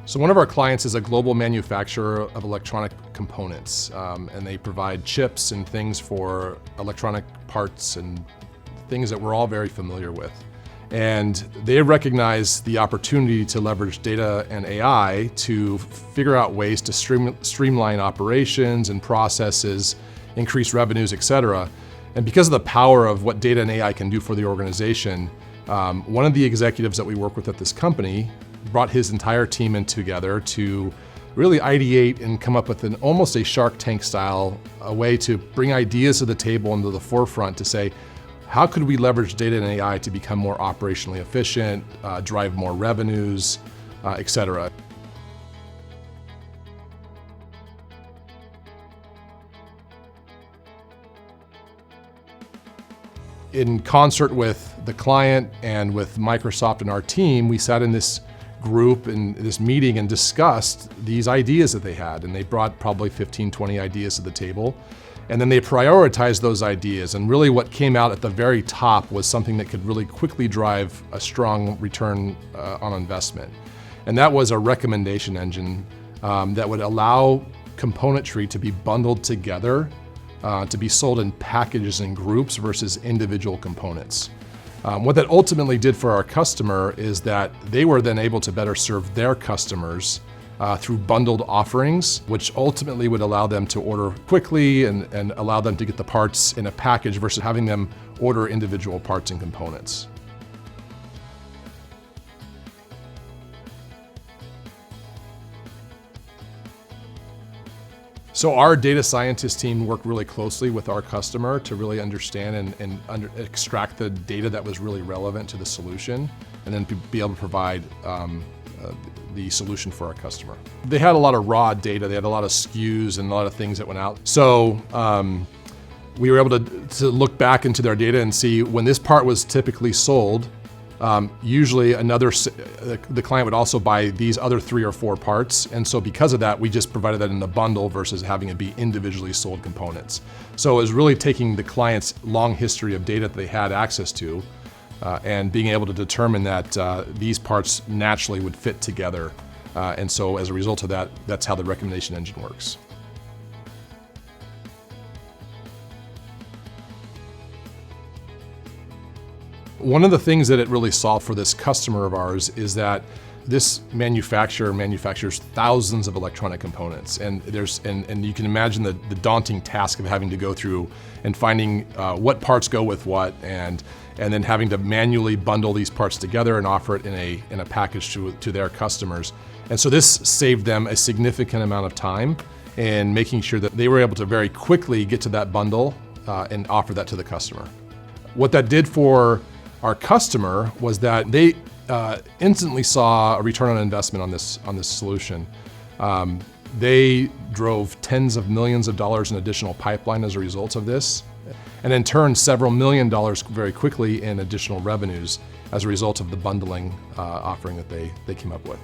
So one of our clients is a global manufacturer of electronic components, and they provide chips and things for electronic parts and things that we're all very familiar with. And they recognize the opportunity to leverage data and AI to figure out ways to streamline operations and processes, increase revenues, etc. And because of the power of what data and AI can do for the organization, one of the executives that we work with at this company brought his entire team in together to really ideate and come up with almost a Shark Tank style, a way to bring ideas to the table and to the forefront to say, how could we leverage data and AI to become more operationally efficient, drive more revenues, etc. In concert with the client and with Microsoft and our team, we sat in this group in this meeting and discussed these ideas that they had, and they brought probably 15, 20 ideas to the table. And then they prioritized those ideas, and really what came out at the very top was something that could really quickly drive a strong return on investment. And that was a recommendation engine that would allow componentry to be bundled together, to be sold in packages and groups versus individual components. What that ultimately did for our customer is that they were then able to better serve their customers through bundled offerings, which ultimately would allow them to order quickly and allow them to get the parts in a package versus having them order individual parts and components. So our data scientist team worked really closely with our customer to really understand and extract the data that was really relevant to the solution, and then be able to provide the solution for our customer. They had a lot of raw data, they had a lot of SKUs and a lot of things that went out. So we were able to look back into their data and see when this part was typically sold, usually the client would also buy these other 3 or 4 parts. And so because of that, we just provided that in a bundle versus having it be individually sold components. So it was really taking the client's long history of data that they had access to and being able to determine that these parts naturally would fit together. And so as a result of that, that's how the recommendation engine works. One of the things that it really solved for this customer of ours is that this manufacturer manufactures thousands of electronic components, and you can imagine the daunting task of having to go through and finding what parts go with what, and then having to manually bundle these parts together and offer it in a package to their customers. And so this saved them a significant amount of time in making sure that they were able to very quickly get to that bundle and offer that to the customer. What that did for our customer was that they instantly saw a return on investment on this solution. They drove tens of millions of dollars in additional pipeline as a result of this, and in turn several $million very quickly in additional revenues as a result of the bundling offering that they came up with.